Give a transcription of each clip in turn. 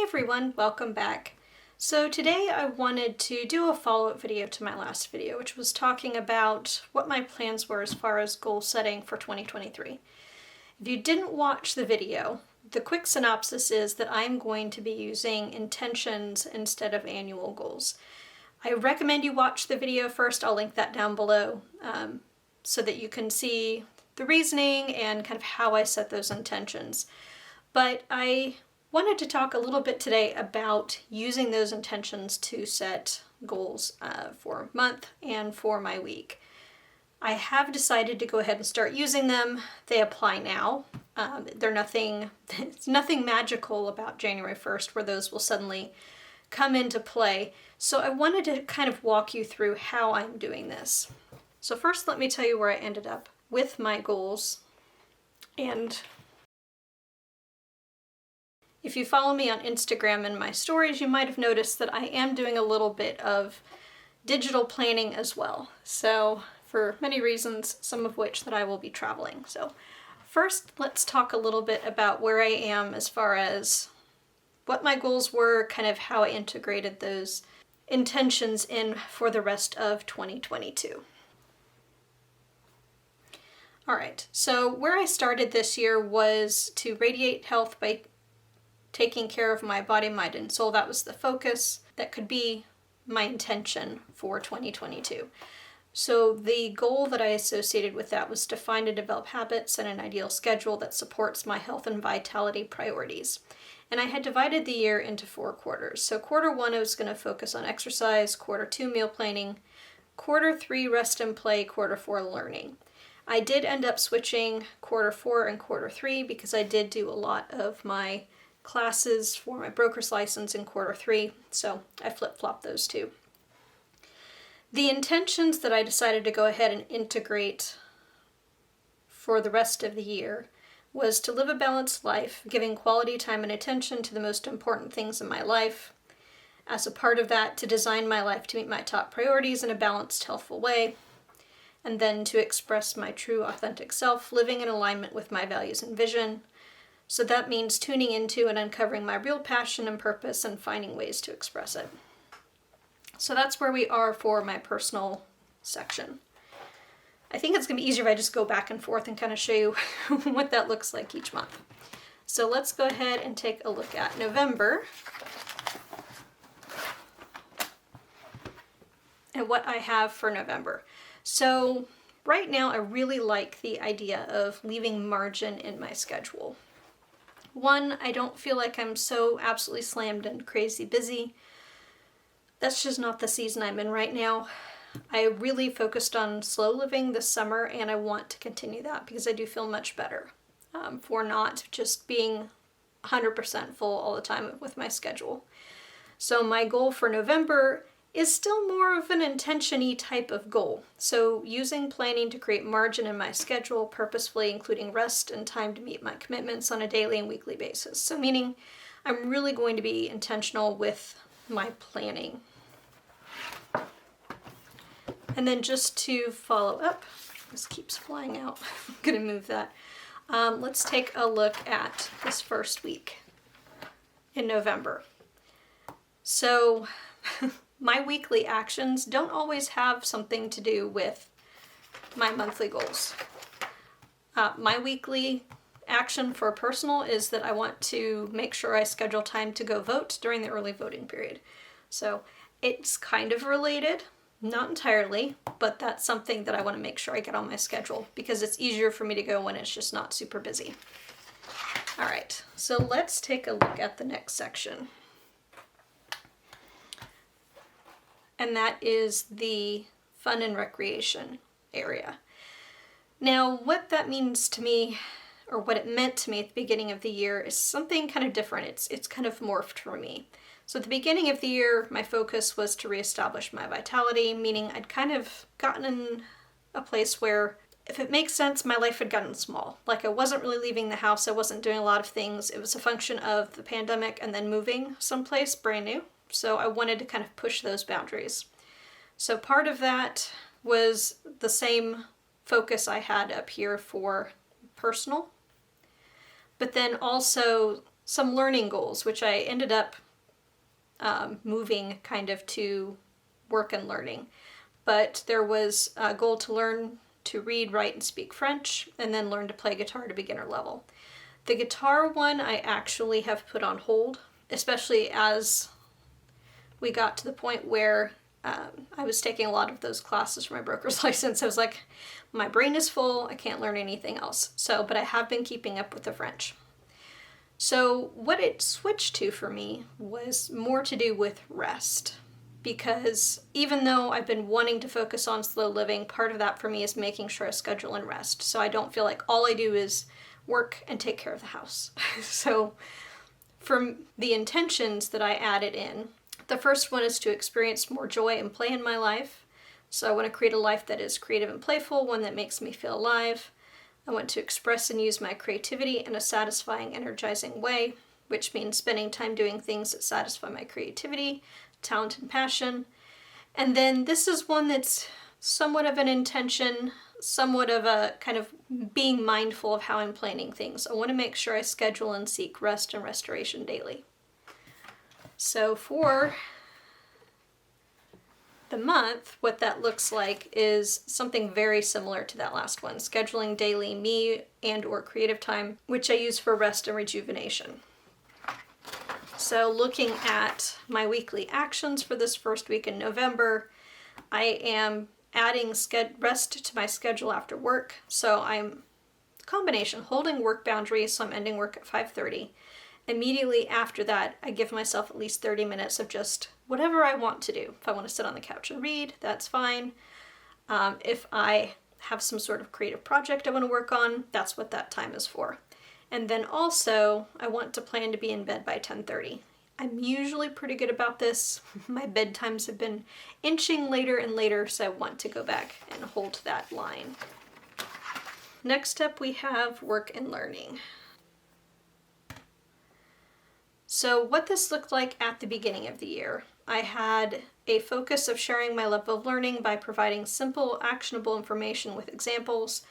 everyone, welcome back. So today I wanted to do a follow-up video to my last video, which was talking about what my plans were as far as goal setting for 2023. If you didn't watch the video, the quick synopsis is that I'm going to be using intentions instead of annual goals. I recommend you watch the video first. I'll link that down below so that you can see the reasoning and kind of how I set those intentions. But I wanted to talk a little bit today about using those intentions to set goals for a month and for my week. I have decided to go ahead and start using them. They apply now. It's nothing magical about January 1st where those will suddenly come into play. So I wanted to kind of walk you through how I'm doing this. So first, let me tell you where I ended up with my goals. And if you follow me on Instagram and my stories, you might have noticed that I am doing a little bit of digital planning as well. So for many reasons, some of which that I will be traveling. So first, let's talk a little bit about where I am as far as what my goals were, kind of how I integrated those intentions in for the rest of 2022. All right, so where I started this year was to radiate health by taking care of my body, mind, and soul. That was the focus. That could be my intention for 2022. So the goal that I associated with that was to find and develop habits and an ideal schedule that supports my health and vitality priorities. And I had divided the year into 4 quarters. So quarter 1, I was going to focus on exercise, quarter 2, meal planning, quarter 3, rest and play, quarter 4, learning. I did end up switching quarter 4 and quarter 3 because I did do a lot of my classes for my broker's license in quarter 3, so I flip-flopped those two. The intentions that I decided to go ahead and integrate for the rest of the year was to live a balanced life, giving quality time and attention to the most important things in my life. As a part of that, to design my life to meet my top priorities in a balanced, healthful way, and then to express my true, authentic self, living in alignment with my values and vision. So that means tuning into and uncovering my real passion and purpose and finding ways to express it. So that's where we are for my personal section. I think it's going to be easier if I just go back and forth and kind of show you what that looks like each month. So let's go ahead and take a look at November and what I have for November. So right now I really like the idea of leaving margin in my schedule. One, I don't feel like I'm so absolutely slammed and crazy busy. That's just not the season I'm in right now. I really focused on slow living this summer, and I want to continue that because I do feel much better for not just being 100% full all the time with my schedule. So my goal for November is still more of an intention-y type of goal. So using planning to create margin in my schedule, purposefully including rest and time to meet my commitments on a daily and weekly basis. So meaning I'm really going to be intentional with my planning. And then just to follow up, this keeps flying out. I'm gonna move that. Let's take a look at this first week in November. So my weekly actions don't always have something to do with my monthly goals. My weekly action for personal is that I want to make sure I schedule time to go vote during the early voting period. So it's kind of related, not entirely, but that's something that I want to make sure I get on my schedule because it's easier for me to go when it's just not super busy. All right, so let's take a look at the next section. And that is the fun and recreation area. Now, what that means to me, or what it meant to me at the beginning of the year, is something kind of different. It's kind of morphed for me. So at the beginning of the year, my focus was to reestablish my vitality, meaning I'd kind of gotten in a place where, if it makes sense, my life had gotten small. Like I wasn't really leaving the house, I wasn't doing a lot of things. It was a function of the pandemic and then moving someplace brand new. So I wanted to kind of push those boundaries. So part of that was the same focus I had up here for personal, but then also some learning goals, which I ended up moving kind of to work and learning. But there was a goal to learn to read, write, and speak French, and then learn to play guitar to beginner level. The guitar one I actually have put on hold, especially as we got to the point where I was taking a lot of those classes for my broker's license. I was like, my brain is full, I can't learn anything else. But I have been keeping up with the French. So what it switched to for me was more to do with rest. Because even though I've been wanting to focus on slow living, part of that for me is making sure I schedule and rest. So I don't feel like all I do is work and take care of the house. So from the intentions that I added in, the first one is to experience more joy and play in my life. So I want to create a life that is creative and playful, one that makes me feel alive. I want to express and use my creativity in a satisfying, energizing way, which means spending time doing things that satisfy my creativity, talent, and passion. And then this is one that's somewhat of an intention, somewhat of a kind of being mindful of how I'm planning things. I want to make sure I schedule and seek rest and restoration daily. So for the month, what that looks like is something very similar to that last one, scheduling daily me and or creative time, which I use for rest and rejuvenation. So looking at my weekly actions for this first week in November, I am adding rest to my schedule after work. So I'm combination holding work boundaries, so I'm ending work at 5:30. Immediately after that, I give myself at least 30 minutes of just whatever I want to do. If I want to sit on the couch and read, that's fine. If I have some sort of creative project I want to work on, that's what that time is for. And then also, I want to plan to be in bed by 10:30. I'm usually pretty good about this. My bedtimes have been inching later and later, so I want to go back and hold that line. Next up, we have work and learning. So what this looked like at the beginning of the year, I had a focus of sharing my level of learning by providing simple, actionable information with examples.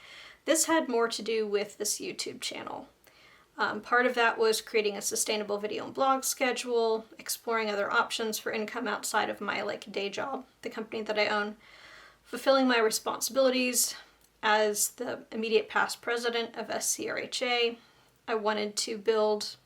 This had more to do with this YouTube channel. Part of that was creating a sustainable video and blog schedule, exploring other options for income outside of my day job, the company that I own, fulfilling my responsibilities as the immediate past president of SCRHA. I wanted to build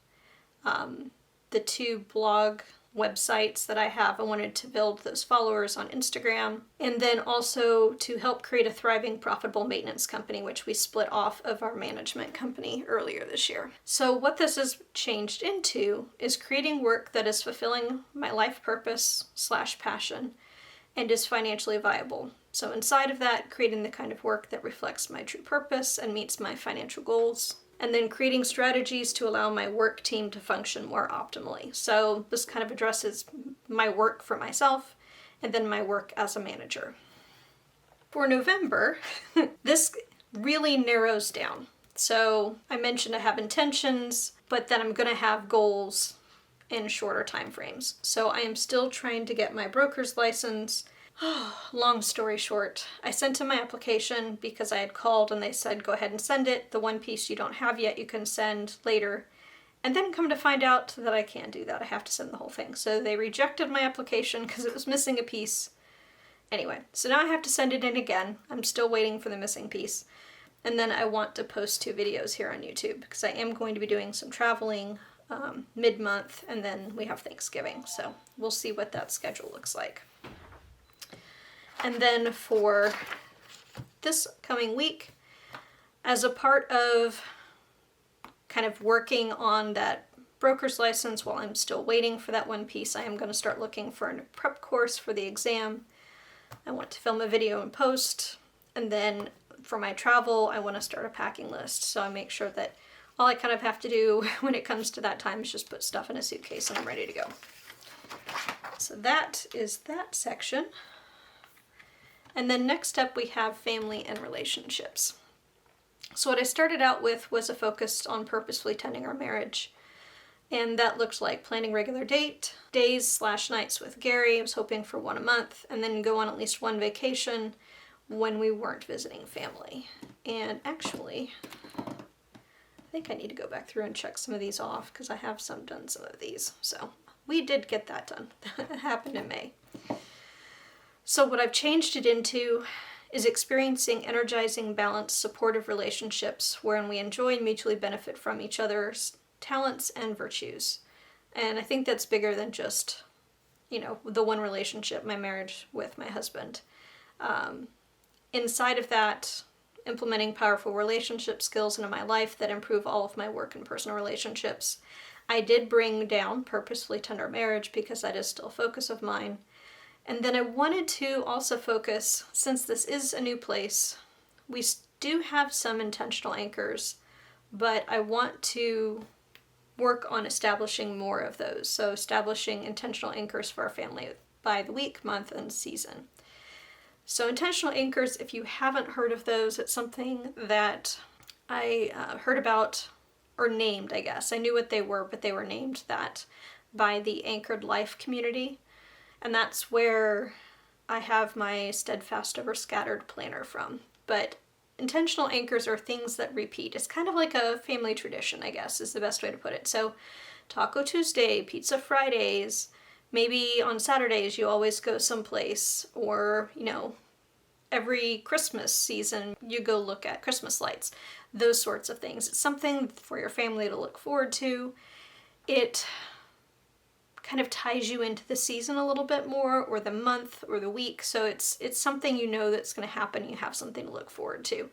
the 2 blog websites that I have. I wanted to build those followers on Instagram, and then also to help create a thriving, profitable maintenance company, which we split off of our management company earlier this year. So what this has changed into is creating work that is fulfilling my life purpose / passion and is financially viable. So inside of that, creating the kind of work that reflects my true purpose and meets my financial goals. And then creating strategies to allow my work team to function more optimally. So this kind of addresses my work for myself and then my work as a manager. For November, this really narrows down. So I mentioned I have intentions, but then I'm going to have goals in shorter time frames. So I am still trying to get my broker's license. Long story short, I sent in my application because I had called and they said, go ahead and send it. The one piece you don't have yet, you can send later. And then come to find out that I can't do that. I have to send the whole thing. So they rejected my application because it was missing a piece. Anyway, so now I have to send it in again. I'm still waiting for the missing piece. And then I want to post 2 videos here on YouTube because I am going to be doing some traveling mid-month, and then we have Thanksgiving. So we'll see what that schedule looks like. And then for this coming week, as a part of kind of working on that broker's license while I'm still waiting for that one piece, I am going to start looking for a prep course for the exam. I want to film a video and post. And then for my travel, I want to start a packing list. So I make sure that all I kind of have to do when it comes to that time is just put stuff in a suitcase and I'm ready to go. So that is that section. And then next up we have family and relationships. So what I started out with was a focus on purposefully tending our marriage. And that looked like planning regular days / nights with Gary. I was hoping for 1 a month, and then go on at least 1 vacation when we weren't visiting family. And actually, I think I need to go back through and check some of these off because I have done some of these. So we did get that done. That happened in May. So what I've changed it into is experiencing energizing, balanced, supportive relationships wherein we enjoy and mutually benefit from each other's talents and virtues. And I think that's bigger than just, the one relationship, my marriage with my husband. Inside of that, implementing powerful relationship skills into my life that improve all of my work and personal relationships. I did bring down purposefully tender marriage because that is still a focus of mine. And then I wanted to also focus, since this is a new place, we do have some intentional anchors, but I want to work on establishing more of those. So establishing intentional anchors for our family by the week, month, and season. So intentional anchors, if you haven't heard of those, it's something that I heard about, or named, I guess. I knew what they were, but they were named that by the Anchored Life community. And that's where I have my Steadfast Over Scattered planner from. But intentional anchors are things that repeat. It's kind of like a family tradition, I guess, is the best way to put it. So Taco Tuesday, Pizza Fridays, maybe on Saturdays you always go someplace, or, every Christmas season you go look at Christmas lights, those sorts of things. It's something for your family to look forward to. It kind of ties you into the season a little bit more, or the month, or the week. So it's something that's going to happen. You have something to look forward to.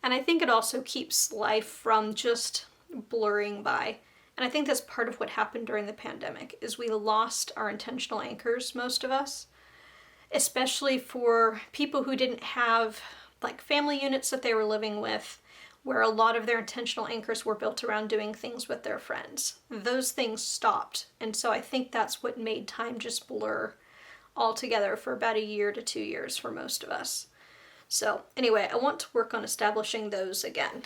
And I think it also keeps life from just blurring by. And I think that's part of what happened during the pandemic, is we lost our intentional anchors, most of us, especially for people who didn't have family units that they were living with, where a lot of their intentional anchors were built around doing things with their friends. Those things stopped. And so I think that's what made time just blur altogether for about 1 year to 2 years for most of us. So anyway, I want to work on establishing those again.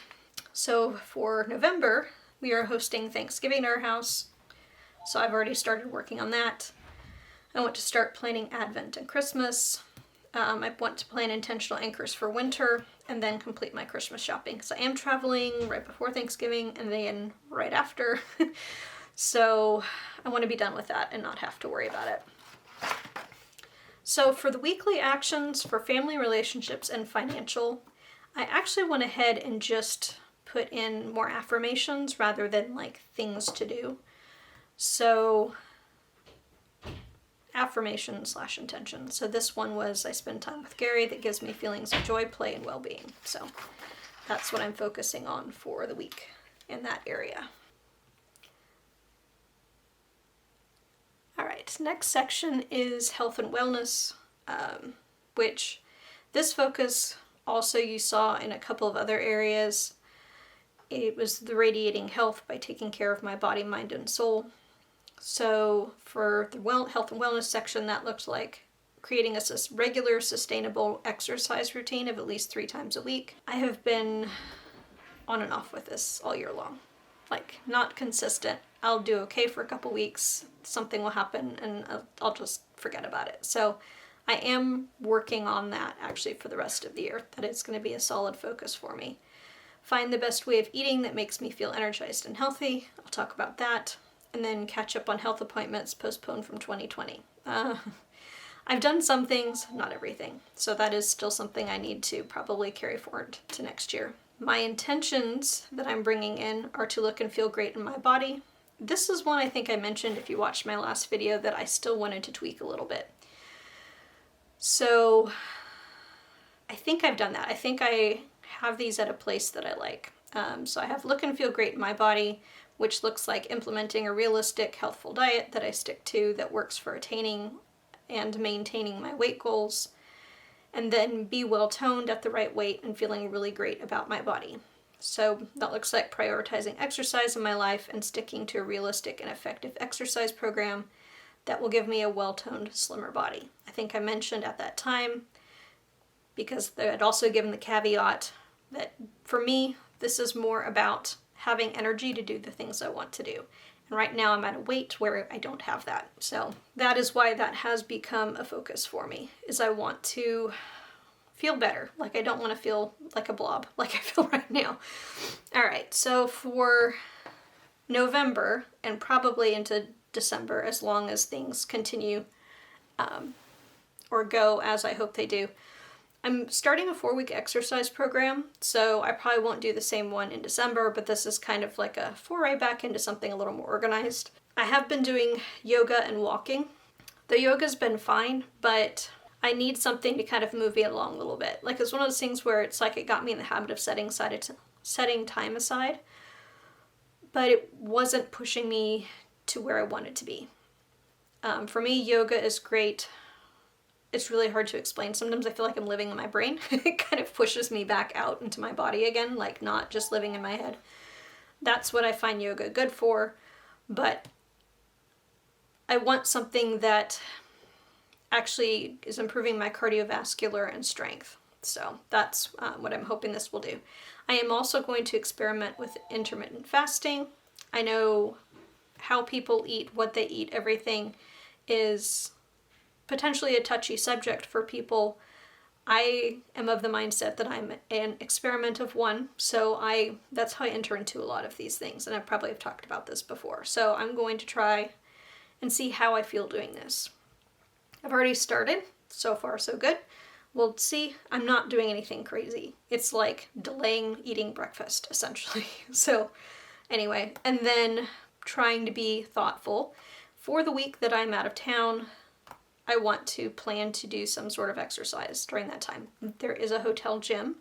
So for November, we are hosting Thanksgiving at our house. So I've already started working on that. I want to start planning Advent and Christmas. I want to plan intentional anchors for winter and then complete my Christmas shopping, because I am traveling right before Thanksgiving and then right after. So I want to be done with that and not have to worry about it. So for the weekly actions for family, relationships, and financial, I actually went ahead and just put in more affirmations rather than things to do. So affirmation/intention. So this one was, I spend time with Gary that gives me feelings of joy, play, and well-being. So that's what I'm focusing on for the week in that area. All right, next section is health and wellness, which this focus also you saw in a couple of other areas. It was the radiating health by taking care of my body, mind, and soul. So for the health and wellness section, that looked like creating a regular, sustainable exercise routine of at least 3 times a week. I have been on and off with this all year long. Not consistent. I'll do okay for a couple weeks, something will happen, and I'll just forget about it. So I am working on that actually for the rest of the year. That is going to be a solid focus for me. Find the best way of eating that makes me feel energized and healthy. I'll talk about that. And then catch up on health appointments postponed from 2020. I've done some things, not everything. So that is still something I need to probably carry forward to next year. My intentions that I'm bringing in are to look and feel great in my body. This is one I think I mentioned if you watched my last video that I still wanted to tweak a little bit. So I think I've done that. I think I have these at a place that I like. So I have look and feel great in my body, which looks like implementing a realistic, healthful diet that I stick to that works for attaining and maintaining my weight goals, and then be well-toned at the right weight and feeling really great about my body. So that looks like prioritizing exercise in my life and sticking to a realistic and effective exercise program that will give me a well-toned, slimmer body. I think I mentioned at that time, because I'd also given the caveat that for me, this is more about having energy to do the things I want to do. And right now I'm at a weight where I don't have that. So that is why that has become a focus for me, is I want to feel better. Like I don't want to feel like a blob like I feel right now. All right, so for November and probably into December, as long as things continue or go as I hope they do, I'm starting a 4-week exercise program, so I probably won't do the same one in December, but this is kind of like a foray back into something a little more organized. I have been doing yoga and walking. The yoga's been fine, but I need something to kind of move me along a little bit. Like it's one of those things where it's like it got me in the habit of setting time aside, but it wasn't pushing me to where I wanted to be. For me, yoga is great. It's really hard to explain. Sometimes I feel like I'm living in my brain. It kind of pushes me back out into my body again, like not just living in my head. That's what I find yoga good for, but I want something that actually is improving my cardiovascular and strength. So that's what I'm hoping this will do. I am also going to experiment with intermittent fasting. I know how people eat, what they eat, everything is potentially a touchy subject for people. I am of the mindset that I'm an experiment of one, so that's how I enter into a lot of these things, and I probably have talked about this before. So I'm going to try and see how I feel doing this. I've already started, so far so good. We'll see. I'm not doing anything crazy. It's like delaying eating breakfast, essentially. So anyway, and then trying to be thoughtful. For the week that I'm out of town, I want to plan to do some sort of exercise during that time. There is a hotel gym,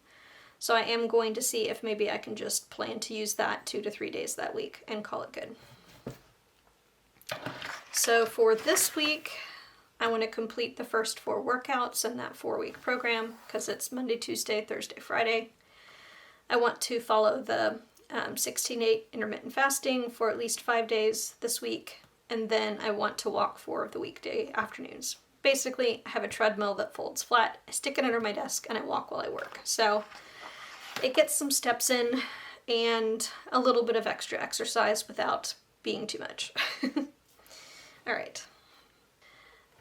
so I am going to see if maybe I can just plan to use that 2 to 3 days that week and call it good. So for this week, I want to complete the first 4 workouts in that 4-week program because it's Monday, Tuesday, Thursday, Friday. I want to follow the 16-8 intermittent fasting for at least 5 days this week. And then I want to walk 4 of the weekday afternoons. Basically, I have a treadmill that folds flat. I stick it under my desk and I walk while I work. So it gets some steps in and a little bit of extra exercise without being too much. All right.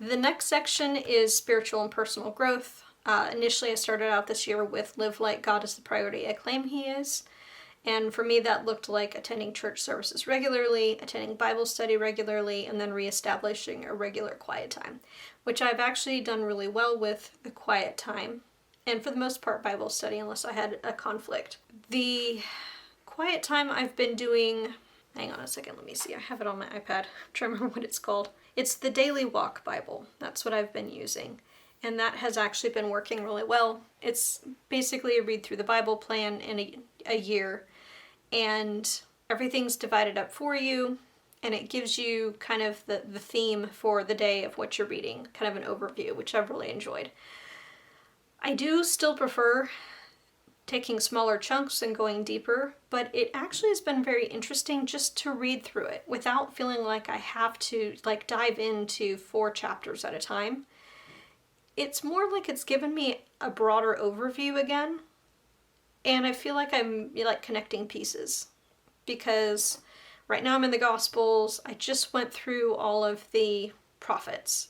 The next section is spiritual and personal growth. Initially, I started out this year with live like God is the priority I claim He is. And for me, that looked like attending church services regularly, attending Bible study regularly, and then reestablishing a regular quiet time, which I've actually done really well with the quiet time. And for the most part, Bible study, unless I had a conflict. The quiet time I've been doing, hang on a second, let me see. I have it on my iPad. I'm trying to remember what it's called. It's the Daily Walk Bible. That's what I've been using. And that has actually been working really well. It's basically a read through the Bible plan in a year. And everything's divided up for you, and it gives you kind of the theme for the day of what you're reading, kind of an overview, which I've really enjoyed. I do still prefer taking smaller chunks and going deeper, but it actually has been very interesting just to read through it without feeling like I have to like dive into 4 chapters at a time. It's more like it's given me a broader overview again. And I feel like I'm like connecting pieces because right now I'm in the Gospels. I just went through all of the prophets.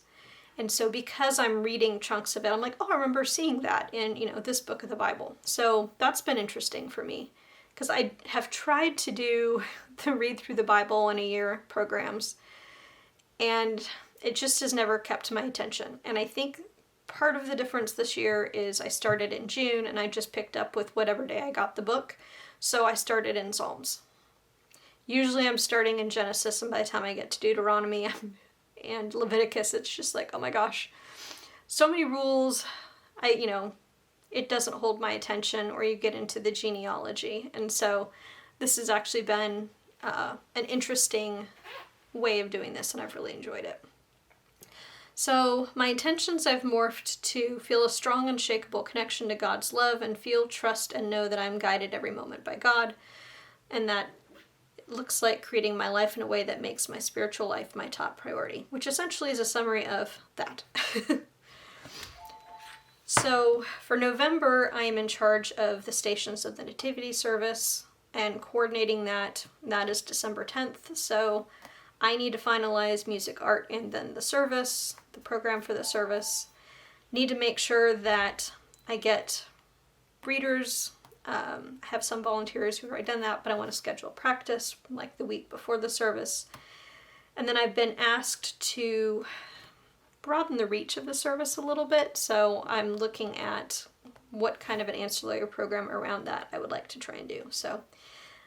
And so because I'm reading chunks of it, I'm like, oh, I remember seeing that in, this book of the Bible. So that's been interesting for me because I have tried to do the read through the Bible in a year programs and it just has never kept my attention. And I think part of the difference this year is I started in June and I just picked up with whatever day I got the book. So I started in Psalms. Usually I'm starting in Genesis, and by the time I get to Deuteronomy and Leviticus, it's just like, oh my gosh, so many rules. It doesn't hold my attention, or you get into the genealogy. And so this has actually been an interesting way of doing this, and I've really enjoyed it. So my intentions I've morphed to feel a strong, unshakable connection to God's love and feel, trust, and know that I'm guided every moment by God. And that looks like creating my life in a way that makes my spiritual life my top priority, which essentially is a summary of that. So for November, I am in charge of the Stations of the Nativity service and coordinating that. That is December 10th. So I need to finalize music, art, and then the service, the program for the service. Need to make sure that I get readers. I have some volunteers who've already done that, but I want to schedule practice like the week before the service. And then I've been asked to broaden the reach of the service a little bit, so I'm looking at what kind of an ancillary program around that I would like to try and do. So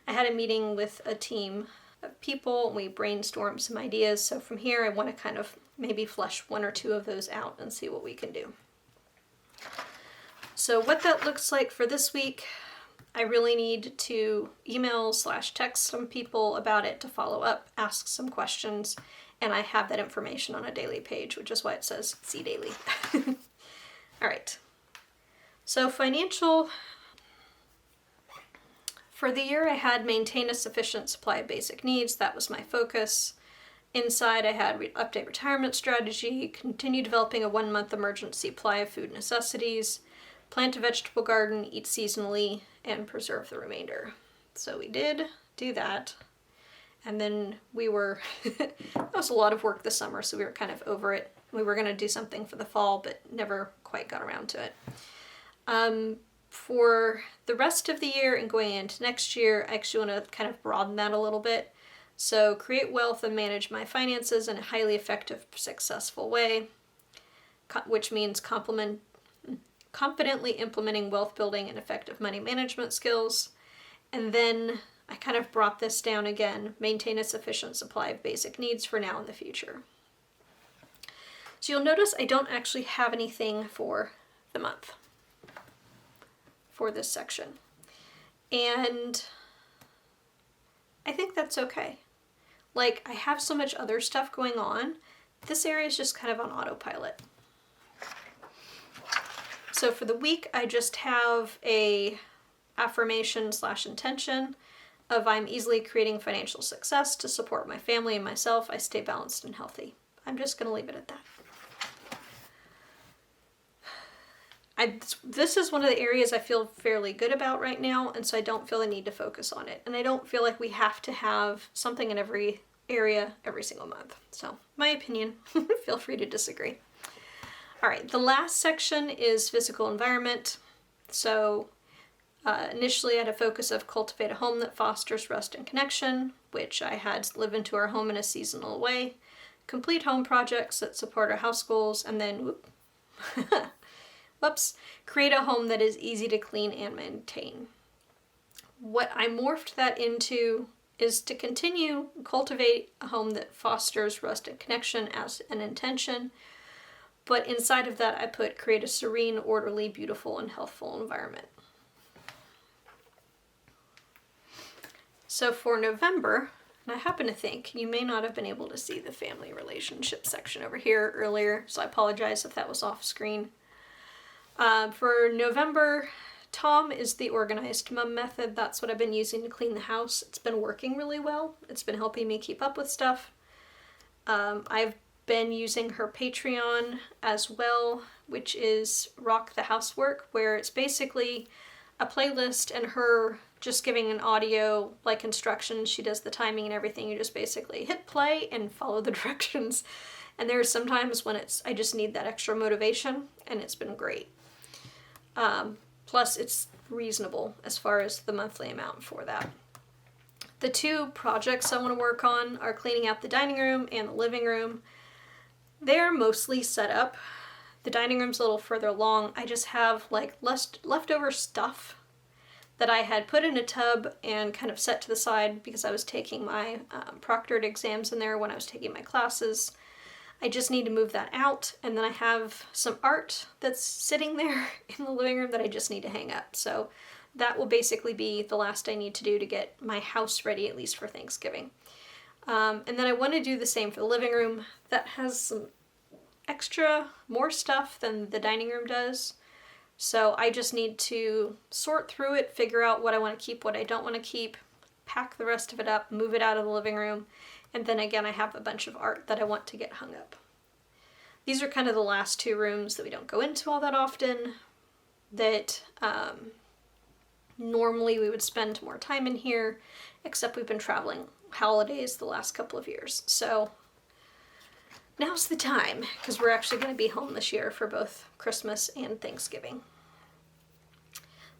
I had a meeting with a team of people, and we brainstormed some ideas. So from here, I want to kind of maybe flesh one or two of those out and see what we can do. So what that looks like for this week, I really need to email/text some people about it to follow up, ask some questions, and I have that information on a daily page, which is why it says see daily. All right. So financial, for the year I had maintain a sufficient supply of basic needs. That was my focus. Inside I had update retirement strategy, continue developing a 1-month emergency supply of food necessities, plant a vegetable garden, eat seasonally, and preserve the remainder. So we did do that. And then we were, that was a lot of work this summer, so we were kind of over it. We were going to do something for the fall, but never quite got around to it. For the rest of the year and going into next year, I actually want to kind of broaden that a little bit. So create wealth and manage my finances in a highly effective, successful way, which means confidently implementing wealth building and effective money management skills. And then I kind of brought this down again, maintain a sufficient supply of basic needs for now and the future. So you'll notice I don't actually have anything for the month for this section. And I think that's okay. Like, I have so much other stuff going on. This area is just kind of on autopilot. So for the week, I just have a affirmation/intention of I'm easily creating financial success to support my family and myself. I stay balanced and healthy. I'm just going to leave it at that. This is one of the areas I feel fairly good about right now, and so I don't feel the need to focus on it. And I don't feel like we have to have something in every area every single month. So, my opinion, feel free to disagree. All right, the last section is physical environment. So, initially I had a focus of cultivate a home that fosters rest and connection, which I had live into our home in a seasonal way, complete home projects that support our house goals, and then, create a home that is easy to clean and maintain. What I morphed that into is to continue cultivate a home that fosters rest and connection as an intention, but inside of that I put create a serene, orderly, beautiful, and healthful environment. So for November, and I happen to think you may not have been able to see the family relationship section over here earlier, so I apologize if that was off screen. For November, Tom is the organized mom method. That's what I've been using to clean the house. It's been working really well. It's been helping me keep up with stuff. I've been using her Patreon as well, which is Rock the Housework, where it's basically a playlist and her just giving an audio like instructions. She does the timing and everything. You just basically hit play and follow the directions. And there's sometimes when I just need that extra motivation, and it's been great. Plus it's reasonable as far as the monthly amount for that. The two projects I want to work on are cleaning out the dining room and the living room. They're mostly set up. The dining room's a little further along. I just have like leftover stuff that I had put in a tub and kind of set to the side because I was taking my proctored exams in there when I was taking my classes. I just need to move that out, and then I have some art that's sitting there in the living room that I just need to hang up. So that will basically be the last I need to do to get my house ready, at least for Thanksgiving. And then I want to do the same for the living room. That has some more stuff than the dining room does. So I just need to sort through it, figure out what I want to keep, what I don't want to keep, pack the rest of it up, move it out of the living room. And then again, I have a bunch of art that I want to get hung up. These are kind of the last two rooms that we don't go into all that often, that normally we would spend more time in here, except we've been traveling holidays the last couple of years. So now's the time, because we're actually going to be home this year for both Christmas and Thanksgiving.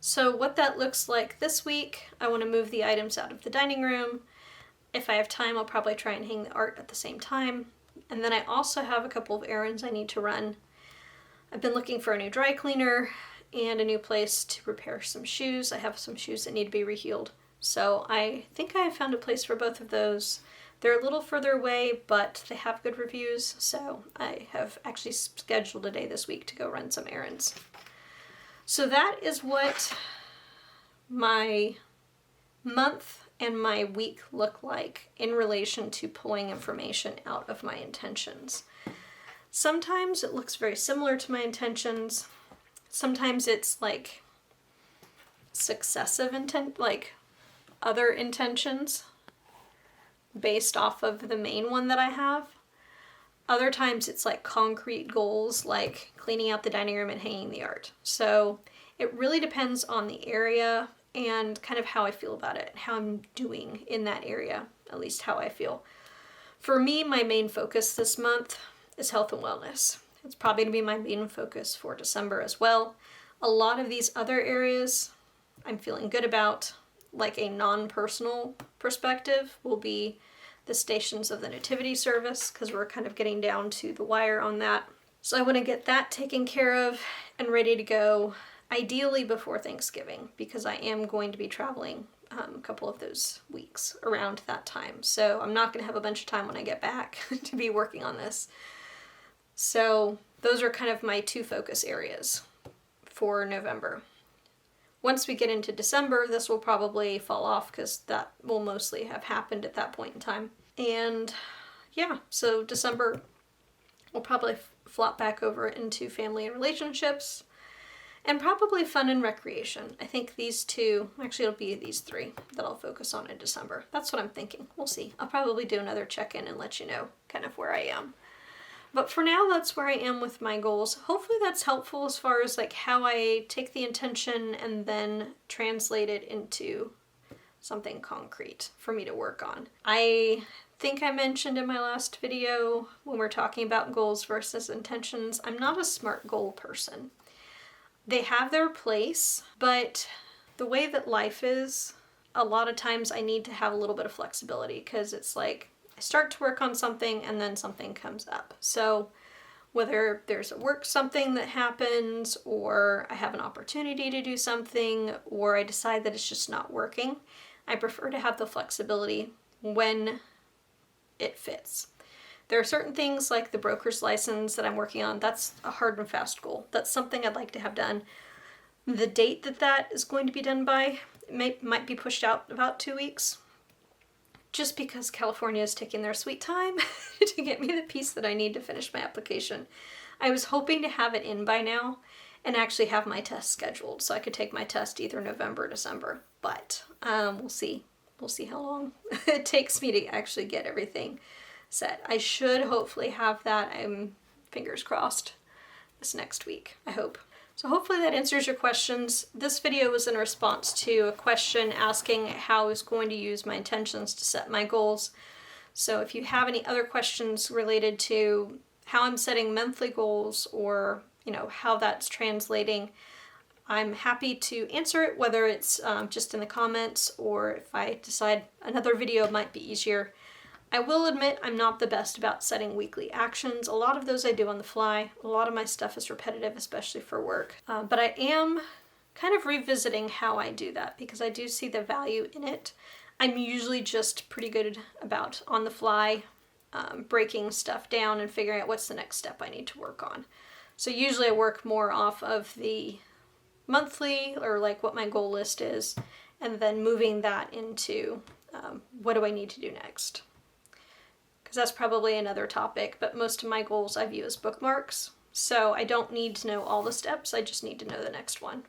So what that looks like this week, I want to move the items out of the dining room. If I have time, I'll probably try and hang the art at the same time. And then I also have a couple of errands I need to run. I've been looking for a new dry cleaner and a new place to repair some shoes. I have some shoes that need to be rehealed. So I think I have found a place for both of those. They're a little further away, but they have good reviews. So I have actually scheduled a day this week to go run some errands. So that is what my month and my week look like in relation to pulling information out of my intentions. Sometimes it looks very similar to my intentions. Sometimes it's like successive intent, like other intentions based off of the main one that I have. Other times it's like concrete goals, like cleaning out the dining room and hanging the art. So it really depends on the area and kind of how I feel about it, how I'm doing in that area, at least how I feel. For me, my main focus this month is health and wellness. It's probably going to be my main focus for December as well. A lot of these other areas I'm feeling good about, like a non-personal perspective, will be the stations of the nativity service, because we're kind of getting down to the wire on that. So I want to get that taken care of and ready to go, ideally before Thanksgiving, because I am going to be traveling a couple of those weeks around that time. So I'm not going to have a bunch of time when I get back to be working on this. So those are kind of my two focus areas for November. Once we get into December, this will probably fall off because that will mostly have happened at that point in time. And yeah, so December will probably flop back over into family and relationships, and probably fun and recreation. I think these two, actually it'll be these three that I'll focus on in December. That's what I'm thinking. We'll see. I'll probably do another check-in and let you know kind of where I am. But for now, that's where I am with my goals. Hopefully that's helpful as far as like how I take the intention and then translate it into something concrete for me to work on. I think I mentioned in my last video when we're talking about goals versus intentions, I'm not a SMART goal person. They have their place, but the way that life is, a lot of times I need to have a little bit of flexibility, because it's like I start to work on something and then something comes up. So whether there's a work something that happens, or I have an opportunity to do something, or I decide that it's just not working, I prefer to have the flexibility when it fits. There are certain things like the broker's license that I'm working on. That's a hard and fast goal. That's something I'd like to have done. The date that is going to be done by might be pushed out about 2 weeks, just because California is taking their sweet time to get me the piece that I need to finish my application. I was hoping to have it in by now and actually have my test scheduled so I could take my test either November or December, but we'll see. We'll see how long it takes me to actually get everything set. I should hopefully have that, I'm fingers crossed, this next week, I hope. So hopefully that answers your questions. This video was in response to a question asking how I was going to use my intentions to set my goals. So if you have any other questions related to how I'm setting monthly goals, or how that's translating, I'm happy to answer it, whether it's just in the comments, or if I decide another video might be easier. I will admit I'm not the best about setting weekly actions. A lot of those I do on the fly. A lot of my stuff is repetitive, especially for work. But I am kind of revisiting how I do that, because I do see the value in it. I'm usually just pretty good about on the fly breaking stuff down and figuring out what's the next step I need to work on. So usually I work more off of the monthly, or like what my goal list is, and then moving that into what do I need to do next. Because that's probably another topic, but most of my goals I view as bookmarks. So I don't need to know all the steps, I just need to know the next one.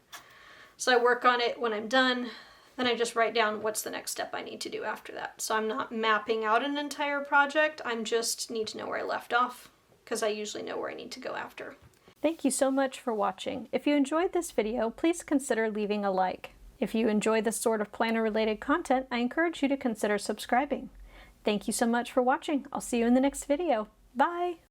So I work on it when I'm done, then I just write down what's the next step I need to do after that. So I'm not mapping out an entire project, I'm just need to know where I left off, because I usually know where I need to go after. Thank you so much for watching. If you enjoyed this video, please consider leaving a like. If you enjoy this sort of planner-related content, I encourage you to consider subscribing. Thank you so much for watching. I'll see you in the next video. Bye!